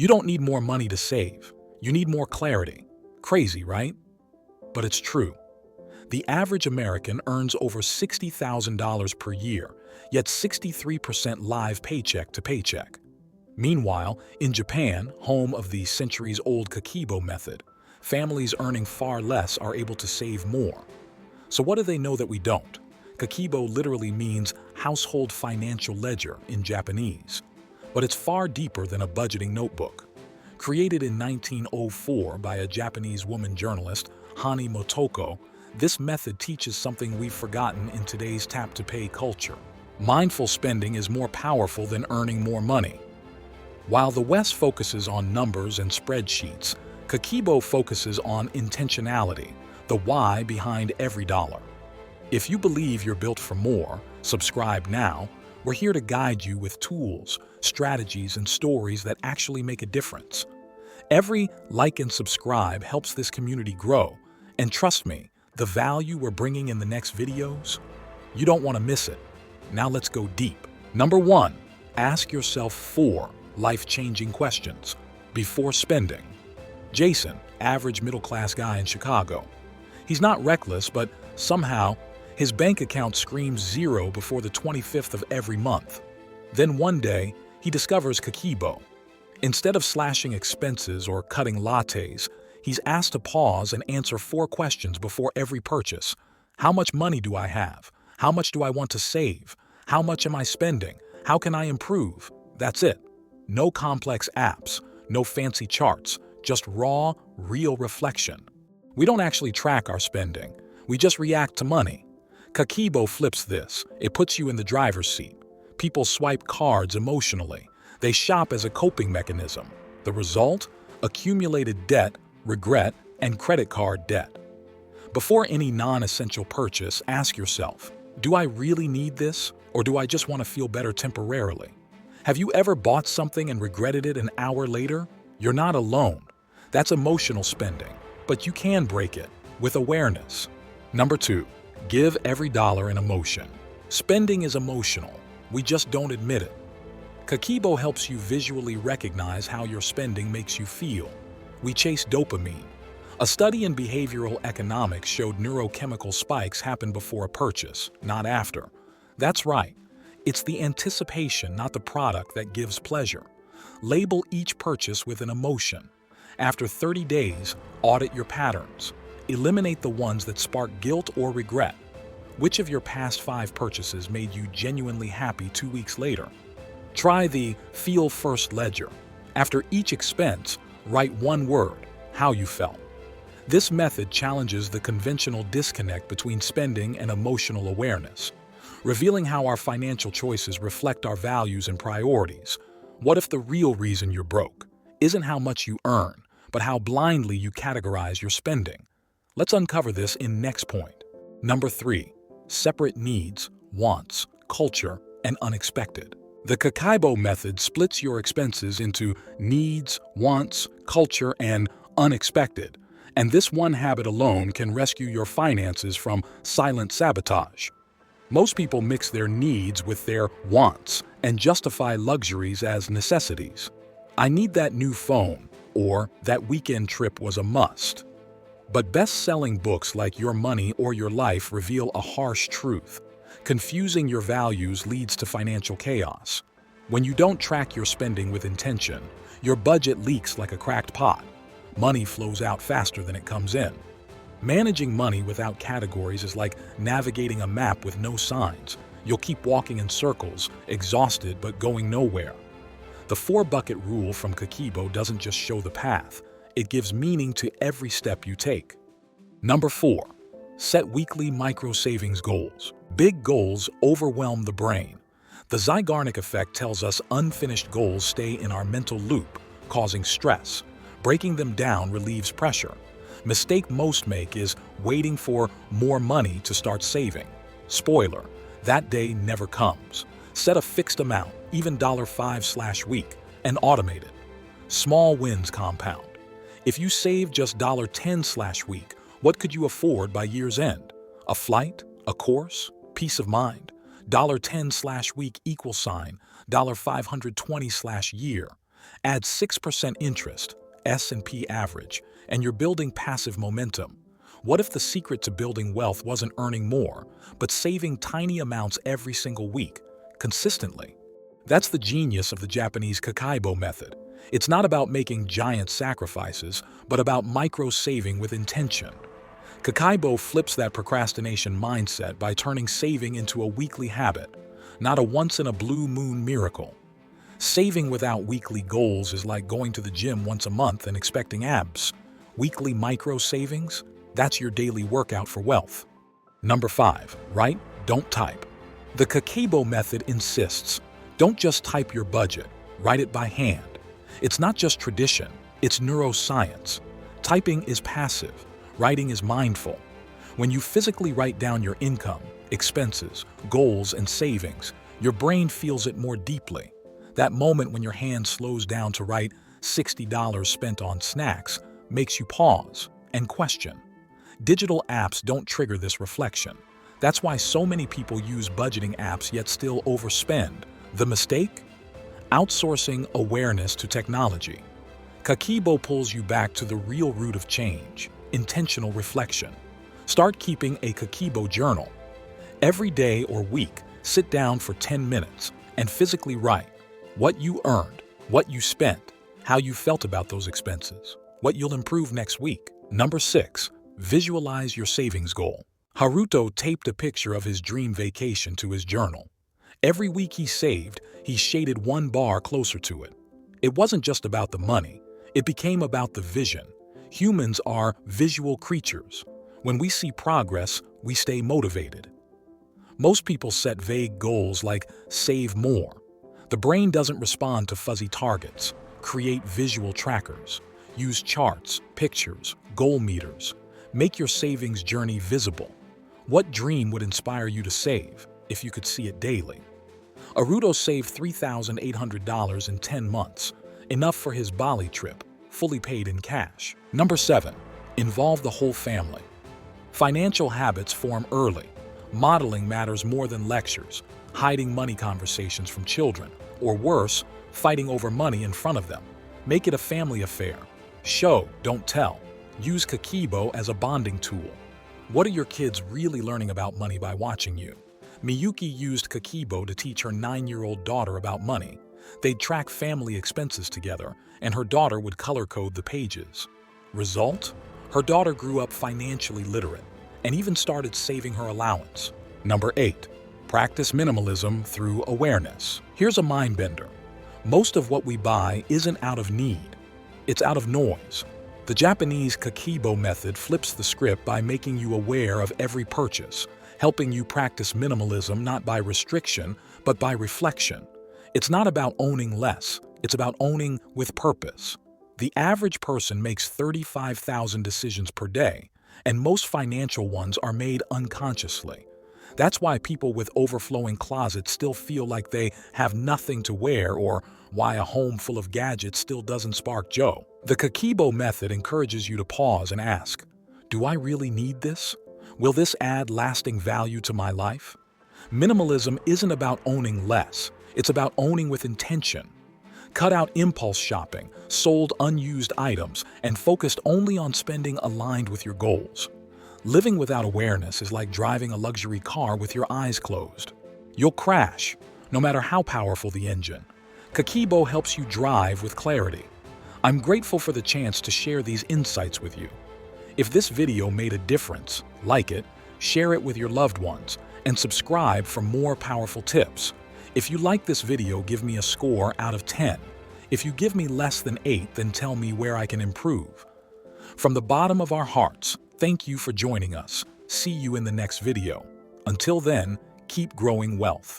You don't need more money to save. You need more clarity. Crazy, right? But it's true. The average American earns over $60,000 per year, yet 63% live paycheck to paycheck. Meanwhile, in Japan, home of the centuries-old Kakeibo method, families earning far less are able to save more. So what do they know that we don't? Kakeibo literally means household financial ledger in Japanese. But it's far deeper than a budgeting notebook. Created in 1904 by a Japanese woman journalist, Hani Motoko, this method teaches something we've forgotten in today's tap-to-pay culture. Mindful spending is more powerful than earning more money. While the West focuses on numbers and spreadsheets, Kakeibo focuses on intentionality, the why behind every dollar. If you believe you're built for more, subscribe now. We're here to guide you with tools, strategies, and stories that actually make a difference. Every like and subscribe helps this community grow, and trust me, the value we're bringing in the next videos, you don't want to miss it. Now let's go deep. Number 1, ask yourself 4 life-changing questions before spending. Jason, average middle-class guy in Chicago. He's not reckless, but somehow his bank account screams zero before the 25th of every month. Then one day, he discovers Kakeibo. Instead of slashing expenses or cutting lattes, he's asked to pause and answer 4 questions before every purchase. How much money do I have? How much do I want to save? How much am I spending? How can I improve? That's it. No complex apps, no fancy charts, just raw, real reflection. We don't actually track our spending. We just react to money. Kakeibo flips this. It puts you in the driver's seat. People swipe cards emotionally. They shop as a coping mechanism. The result? Accumulated debt, regret, and credit card debt. Before any non-essential purchase, ask yourself, do I really need this, or do I just want to feel better temporarily? Have you ever bought something and regretted it an hour later? You're not alone. That's emotional spending, but you can break it with awareness. Number 2, give every dollar an emotion. Spending is emotional. We just don't admit it. Kakeibo helps you visually recognize how your spending makes you feel. We chase dopamine. A study in behavioral economics showed neurochemical spikes happen before a purchase, not after. That's right. It's the anticipation, not the product, that gives pleasure. Label each purchase with an emotion. After 30 days, audit your patterns. Eliminate the ones that spark guilt or regret. Which of your past 5 purchases made you genuinely happy 2 weeks later? Try the Feel First ledger. After each expense, write one word, how you felt. This method challenges the conventional disconnect between spending and emotional awareness, revealing how our financial choices reflect our values and priorities. What if the real reason you're broke isn't how much you earn, but how blindly you categorize your spending? Let's uncover this in next point. Number 3, separate needs, wants, culture, and unexpected. The Kakeibo method splits your expenses into needs, wants, culture, and unexpected. And this one habit alone can rescue your finances from silent sabotage. Most people mix their needs with their wants and justify luxuries as necessities. I need that new phone, or that weekend trip was a must. But best-selling books like Your Money or Your Life reveal a harsh truth. Confusing your values leads to financial chaos. When you don't track your spending with intention, your budget leaks like a cracked pot. Money flows out faster than it comes in. Managing money without categories is like navigating a map with no signs. You'll keep walking in circles, exhausted but going nowhere. The 4-bucket rule from Kakeibo doesn't just show the path, it gives meaning to every step you take. Number 4, set weekly micro-savings goals. Big goals overwhelm the brain. The Zeigarnik effect tells us unfinished goals stay in our mental loop, causing stress. Breaking them down relieves pressure. Mistake most make is waiting for more money to start saving. Spoiler, that day never comes. Set a fixed amount, even $5/week, and automate it. Small wins compound. If you save just $10/week, what could you afford by year's end? A flight? A course? Peace of mind? $10/week =$520/year. Add 6% interest, S&P average, and you're building passive momentum. What if the secret to building wealth wasn't earning more, but saving tiny amounts every single week, consistently? That's the genius of the Japanese Kakeibo method. It's not about making giant sacrifices, but about micro-saving with intention. Kakeibo flips that procrastination mindset by turning saving into a weekly habit, not a once-in-a-blue-moon miracle. Saving without weekly goals is like going to the gym once a month and expecting abs. Weekly micro-savings? That's your daily workout for wealth. Number 5. Write, don't type. The Kakeibo method insists, don't just type your budget, write it by hand. It's not just tradition, it's neuroscience. Typing is passive, writing is mindful. When you physically write down your income, expenses, goals, and savings, your brain feels it more deeply. That moment when your hand slows down to write $60 spent on snacks makes you pause and question. Digital apps don't trigger this reflection. That's why so many people use budgeting apps yet still overspend. The mistake? Outsourcing awareness to technology. Kakeibo pulls you back to the real root of change, intentional reflection. Start keeping a Kakeibo journal. Every day or week, sit down for 10 minutes and physically write what you earned, what you spent, how you felt about those expenses, what you'll improve next week. Number 6. Visualize your savings goal. Haruto taped a picture of his dream vacation to his journal. Every week he saved, he shaded one bar closer to it. It wasn't just about the money, it became about the vision. Humans are visual creatures. When we see progress, we stay motivated. Most people set vague goals like save more. The brain doesn't respond to fuzzy targets. Create visual trackers. Use charts, pictures, goal meters. Make your savings journey visible. What dream would inspire you to save if you could see it daily? Haruto saved $3,800 in 10 months, enough for his Bali trip, fully paid in cash. Number 7. Involve the whole family. Financial habits form early. Modeling matters more than lectures, hiding money conversations from children, or worse, fighting over money in front of them. Make it a family affair. Show, don't tell. Use Kakeibo as a bonding tool. What are your kids really learning about money by watching you? Miyuki used Kakeibo to teach her 9-year-old daughter about money. They'd track family expenses together, and her daughter would color-code the pages. Result? Her daughter grew up financially literate, and even started saving her allowance. Number 8. Practice minimalism through awareness. Here's a mind-bender. Most of what we buy isn't out of need. It's out of noise. The Japanese Kakeibo method flips the script by making you aware of every purchase, helping you practice minimalism not by restriction, but by reflection. It's not about owning less, it's about owning with purpose. The average person makes 35,000 decisions per day, and most financial ones are made unconsciously. That's why people with overflowing closets still feel like they have nothing to wear, or why a home full of gadgets still doesn't spark joy. The Kakeibo method encourages you to pause and ask, do I really need this? Will this add lasting value to my life? Minimalism isn't about owning less, it's about owning with intention. Cut out impulse shopping, sold unused items, and focused only on spending aligned with your goals. Living without awareness is like driving a luxury car with your eyes closed. You'll crash, no matter how powerful the engine. Kakeibo helps you drive with clarity. I'm grateful for the chance to share these insights with you. If this video made a difference, like it, share it with your loved ones, and subscribe for more powerful tips. If you like this video, give me a score out of 10. If you give me less than 8, then tell me where I can improve. From the bottom of our hearts, thank you for joining us. See you in the next video. Until then, keep growing wealth.